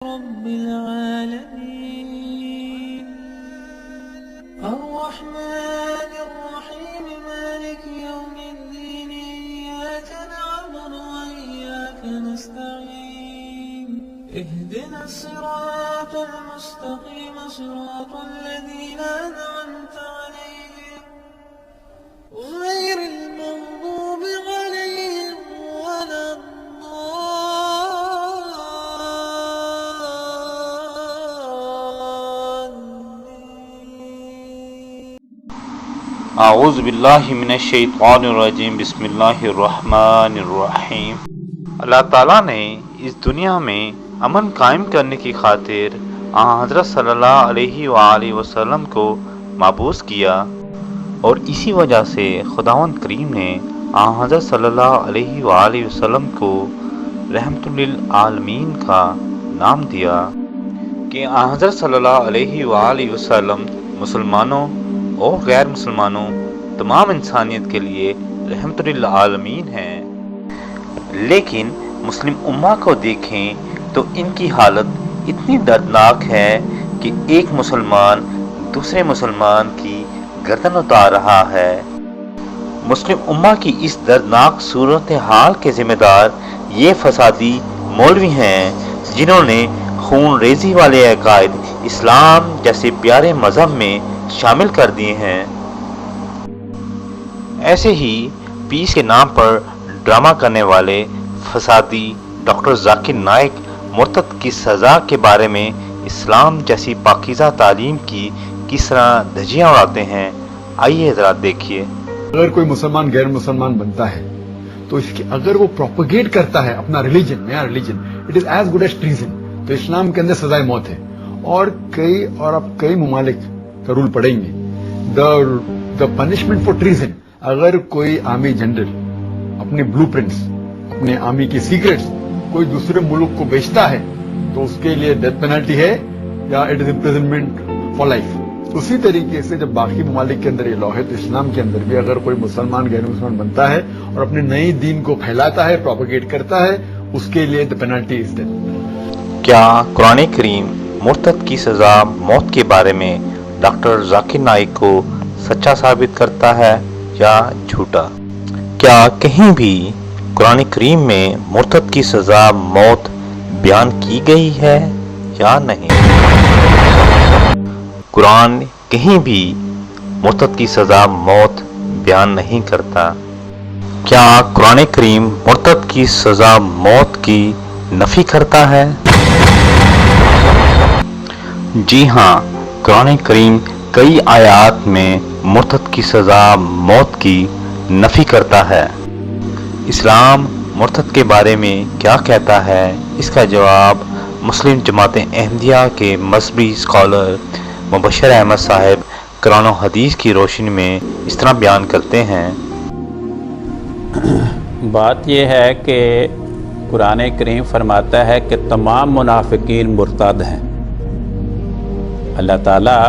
رب العالمين الرحمن الرحيم مالك يوم الدين إياك نعبد وإياك نستعين اهدنا الصراط المستقيم صراط الذين أنعمت عليهم غير المغضوب عليهم ولا اعوذ باللہ من الشیطان الرجیم بسم اللہ الرحمن الرحیم۔ اللہ تعالیٰ نے اس دنیا میں امن قائم کرنے کی خاطر حضرت صلی اللہ علیہ وآلہ وسلم کو مبعوث کیا، اور اسی وجہ سے خداوند کریم نے حضرت صلی اللہ علیہ وآلہ وسلم کو رحمت للعالمین کا نام دیا کہ حضرت صلی اللہ علیہ وآلہ وسلم مسلمانوں اور غیر مسلمانوں تمام انسانیت کے لیے رحمت للعالمین ہیں۔ لیکن مسلم امہ کو دیکھیں تو ان کی حالت اتنی دردناک ہے کہ ایک مسلمان دوسرے مسلمان کی گردن اتار رہا ہے۔ مسلم امہ کی اس دردناک صورتحال کے ذمہ دار یہ فسادی مولوی ہیں جنہوں نے خون ریزی والے عقائد اسلام جیسے پیارے مذہب میں شامل کر دیے ہیں۔ ایسے ہی پیس کے نام پر ڈرامہ کرنے والے فسادی ڈاکٹر ذاکر نائک مرتد کی سزا کے بارے میں اسلام جیسی پاکیزہ تعلیم کی کس طرح دھجیاں اڑاتے ہیں، آئیے حضرات دیکھیے۔ اگر کوئی مسلمان غیر مسلمان بنتا ہے تو اس کی اگر وہ پروپیگیٹ کرتا ہے اپنا ریلیجن، نیا religion, it is as good as treason, تو اسلام کے اندر سزائے موت ہے۔ اور اب کئی ممالک کا رول پڑھیں گے، دا پنشمنٹ فار ٹریزن، اگر کوئی آرمی جنرل اپنے بلو پرنٹس، اپنے آرمی کی سیکرٹس کوئی دوسرے ملک کو بیچتا ہے تو اس کے لیے ڈیتھ پینلٹی ہے یا it is imprisonment for life. اسی طریقے سے جب باقی ممالک کے اندر یہ لا ہے تو اسلام کے اندر بھی اگر کوئی مسلمان غیر مسلمان بنتا ہے اور اپنے نئے دین کو پھیلاتا ہے، پروپیگیٹ کرتا ہے، اس کے لیے دا پینلٹی از ڈیتھ۔ کیا قرآن کریم مرتد کی سزا موت کے بارے میں ڈاکٹر ذاکر نائک کو سچا ثابت کرتا ہے یا جھوٹا؟ کیا کہیں بھی قرآن کریم میں مرتد کی سزا موت بیان کی گئی ہے یا نہیں؟ قرآن کہیں بھی مرتد کی سزا موت بیان نہیں کرتا۔ کیا قرآن کریم مرتد کی سزا موت کی نفی کرتا ہے؟ جی ہاں، قرآن کریم کئی آیات میں مرتد کی سزا موت کی نفی کرتا ہے۔ اسلام مرتد کے بارے میں کیا کہتا ہے؟ اس کا جواب مسلم جماعت احمدیہ کے مذہبی اسکالر مبشر احمد صاحب قرآن و حدیث کی روشنی میں اس طرح بیان کرتے ہیں۔ بات یہ ہے کہ قرآن کریم فرماتا ہے کہ تمام منافقین مرتد ہیں۔ اللہ تعالیٰ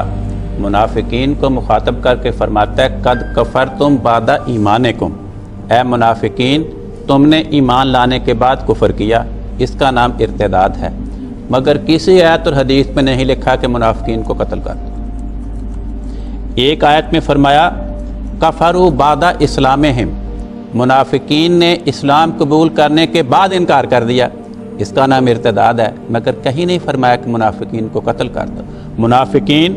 منافقین کو مخاطب کر کے فرماتا ہے قد کفرتم بعد ایمانکم، اے منافقین تم نے ایمان لانے کے بعد کفر کیا، اس کا نام ارتداد ہے۔ مگر کسی آیت اور حدیث میں نہیں لکھا کہ منافقین کو قتل کر دو۔ ایک آیت میں فرمایا کفروا بعد اسلامہم، منافقین نے اسلام قبول کرنے کے بعد انکار کر دیا، اس کا نام ارتداد ہے۔ مگر کہیں نہیں فرمایا کہ منافقین کو قتل کر دو۔ منافقین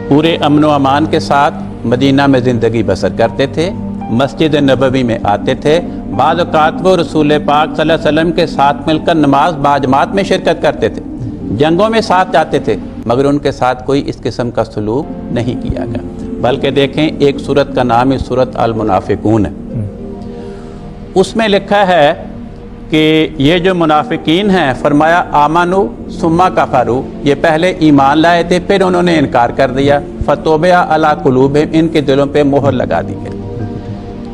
پورے امن و امان کے ساتھ مدینہ میں زندگی بسر کرتے تھے، مسجد نبوی میں آتے تھے، بعض اوقات وہ رسول پاک صلی اللہ علیہ وسلم کے ساتھ مل کر نماز باجماعت میں شرکت کرتے تھے، جنگوں میں ساتھ جاتے تھے، مگر ان کے ساتھ کوئی اس قسم کا سلوک نہیں کیا گیا۔ بلکہ دیکھیں ایک سورت کا نام ہے سورت المنافقون ہے، اس میں لکھا ہے کہ یہ جو منافقین ہیں فرمایا آمنو ثم کفروا، یہ پہلے ایمان لائے تھے پھر انہوں نے انکار کر دیا، فطبع علی قلوبہم، ان کے دلوں پہ مہر لگا دی گئی۔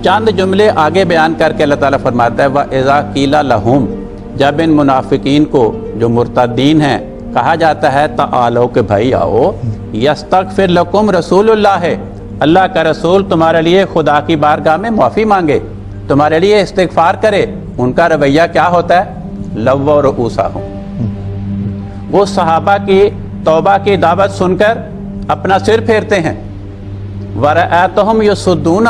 چند جملے آگے بیان کر کے اللہ تعالیٰ فرماتا ہے وَإِذَا قِيلَ لَهُمْ، جب ان منافقین کو جو مرتدین ہیں کہا جاتا ہے تعالو کہ بھائی آؤ، یستغفر لکم رسول اللہ، اللہ کا رسول تمہارے لیے خدا کی بارگاہ میں معافی مانگے، تمہارے لیے استغفار کرے، ان کا رویہ کیا ہوتا ہے؟ لو رؤوسہم، وہ صحابہ کی توبہ کی دعوت سن کر اپنا سر پھیرتے ہیں. وَرَأَيْتَهُمْ يَصُدُّونَ،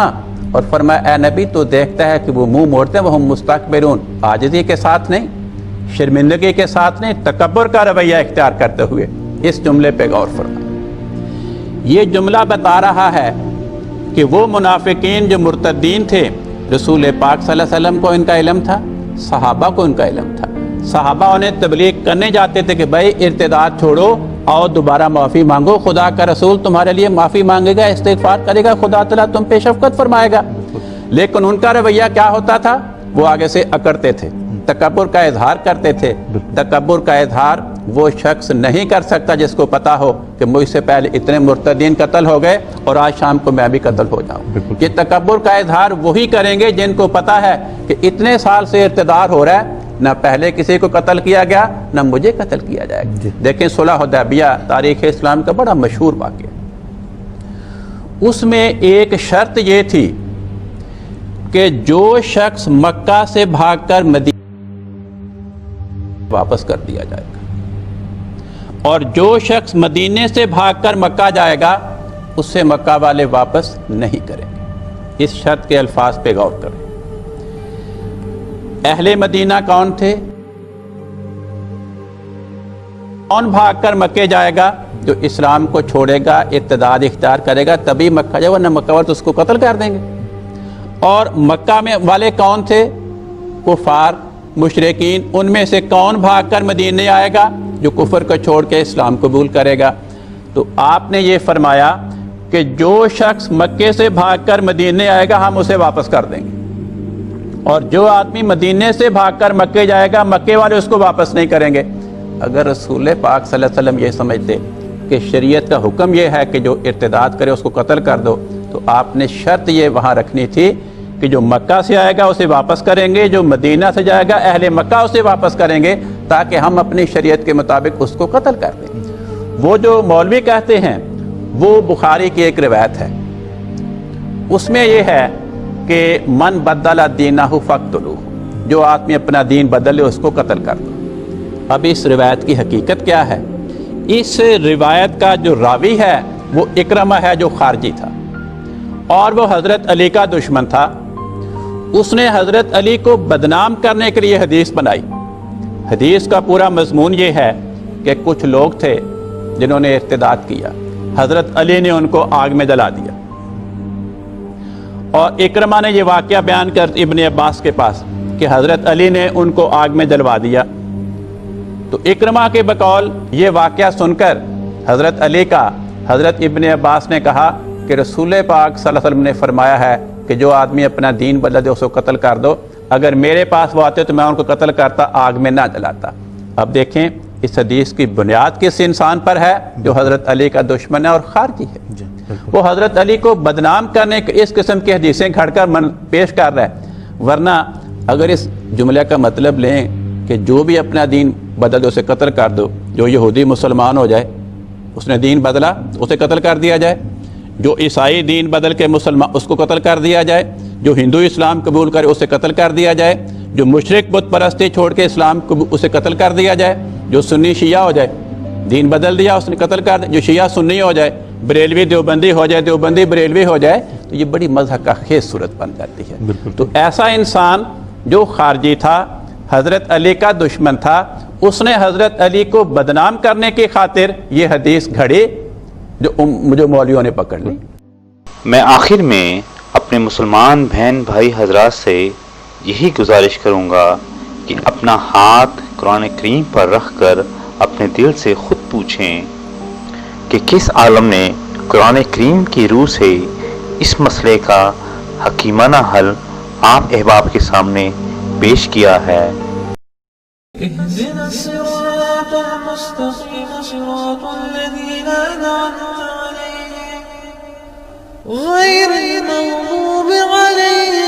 اور فرمایا اے نبی تو دیکھتا ہے کہ وہ منہ موڑتے ہیں، وہ مستکبرون، عاجزی کے ساتھ نہیں، شرمندگی کے ساتھ نہیں، تکبر کا رویہ اختیار کرتے ہوئے. اس جملے پہ غور فرمائیں. یہ جملہ بتا رہا ہے کہ وہ منافقین جو مرتدین تھے، رسول پاک صلی اللہ علیہ وسلم کو ان کا علم تھا، صحابہ کو ان کا علم تھا. صحابہ انہیں تبلیغ کرنے جاتے تھے کہ بھائی ارتداد چھوڑو، آؤ دوبارہ معافی مانگو، خدا کا رسول تمہارے لیے معافی مانگے گا، استغفار کرے گا، خدا تعالیٰ تم پہ شفقت فرمائے گا. لیکن ان کا رویہ کیا ہوتا تھا؟ وہ آگے سے اکڑتے تھے، تکبر کا اظہار کرتے تھے. تکبر کا اظہار وہ شخص نہیں کر سکتا جس کو پتا ہو کہ مجھ سے پہلے اتنے مرتدین قتل ہو گئے اور آج شام کو میں بھی قتل ہو جاؤں. یہ تکبر کا اظہار وہی کریں گے جن کو پتا ہے کہ اتنے سال سے ارتداد ہو رہا ہے، نہ پہلے کسی کو قتل کیا گیا نہ مجھے قتل کیا جائے گا. دیکھیں صلح حدیبیہ تاریخ اسلام کا بڑا مشہور واقعہ. اس میں ایک شرط یہ تھی کہ جو شخص مکہ سے بھاگ کر مدینہ واپس کر دیا جائے گا، اور جو شخص مدینے سے بھاگ کر مکہ جائے گا اس سے مکہ والے واپس نہیں کریں گے. اس شرط کے الفاظ پہ غور کریں. اہل مدینہ کون تھے؟ کون بھاگ کر مکے جائے گا؟ جو اسلام کو چھوڑے گا، ارتداد اختیار کرے گا تبھی مکہ جائے گا، ورنہ مکہ والے تو اس کو قتل کر دیں گے. اور مکہ میں والے کون تھے؟ کفار، مشرکین. ان میں سے کون بھاگ کر مدینے آئے گا؟ جو کفر کو چھوڑ کے اسلام قبول کرے گا. تو آپ نے یہ فرمایا کہ جو شخص مکے سے بھاگ کر مدینے آئے گا ہم اسے واپس کر دیں گے، اور جو آدمی مدینے سے بھاگ کر مکے جائے گا مکے والے اس کو واپس نہیں کریں گے. اگر رسول پاک صلی اللہ علیہ وسلم یہ سمجھتے کہ شریعت کا حکم یہ ہے کہ جو ارتداد کرے اس کو قتل کر دو، تو آپ نے شرط یہ وہاں رکھنی تھی کہ جو مکہ سے آئے گا اسے واپس کریں گے، جو مدینہ سے جائے گا اہل مکہ اسے واپس کریں گے، تاکہ ہم اپنی شریعت کے مطابق اس کو قتل کر دیں. وہ جو مولوی کہتے ہیں وہ بخاری کی ایک روایت ہے، اس میں یہ ہے کہ من بدل دینہ فاقتلوہ، جو آدمی اپنا دین بدلے اس کو قتل کر دو. اب اس روایت کی حقیقت کیا ہے؟ اس روایت کا جو راوی ہے وہ اکرمہ ہے جو خارجی تھا، اور وہ حضرت علی کا دشمن تھا. اس نے حضرت علی کو بدنام کرنے کے لیے حدیث بنائی. حدیث کا پورا مضمون یہ ہے کہ کچھ لوگ تھے جنہوں نے ارتداد کیا، حضرت علی نے ان کو آگ میں جلا دیا. اور اکرمہ نے یہ واقعہ بیان کر ابن عباس کے پاس کہ حضرت علی نے ان کو آگ میں جلوا دیا. تو اکرمہ کے بقول یہ واقعہ سن کر حضرت علی کا حضرت ابن عباس نے کہا کہ رسول پاک صلی اللہ علیہ وسلم نے فرمایا ہے کہ جو آدمی اپنا دین بدل دے اس کو قتل کر دو. اگر میرے پاس وہ آتے تو میں ان کو قتل کرتا، آگ میں نہ جلاتا. اب دیکھیں اس حدیث کی بنیاد کس انسان پر ہے؟ جو حضرت علی کا دشمن ہے اور خارجی ہے. وہ حضرت علی کو بدنام کرنے کے اس قسم کی حدیثیں گھڑ کر پیش کر رہا ہے. ورنہ اگر اس جملے کا مطلب لیں کہ جو بھی اپنا دین بدل دے اسے قتل کر دو، جو یہودی مسلمان ہو جائے اس نے دین بدلا اسے قتل کر دیا جائے، جو عیسائی دین بدل کے مسلمان اس کو قتل کر دیا جائے، جو ہندو اسلام قبول کرے اسے قتل کر دیا جائے، جو مشرک بت پرستی چھوڑ کے اسلام اسے قتل کر دیا جائے، جو سنی شیعہ ہو جائے دین بدل دیا اس نے قتل کر دیا، جو شیعہ سنی ہو جائے، بریلوی دیوبندی ہو جائے، دیوبندی بریلوی ہو جائے، تو یہ بڑی مذہب کا خیز صورت بن جاتی ہے. تو ایسا انسان جو خارجی تھا، حضرت علی کا دشمن تھا، اس نے حضرت علی کو بدنام کرنے کی خاطر یہ حدیث گھڑی جو مولویوں نے پکڑ لی. میں آخر میں اپنے مسلمان بہن بھائی حضرات سے یہی گزارش کروں گا کہ اپنا ہاتھ قرآن کریم پر رکھ کر اپنے دل سے خود پوچھیں کہ کس عالم نے قرآن کریم کی روح سے اس مسئلے کا حکیمانہ حل آپ احباب کے سامنے پیش کیا ہے. اهدنا الصراط المستقيم صراط الذين أنعمت عليهم غير المغضوب عليهم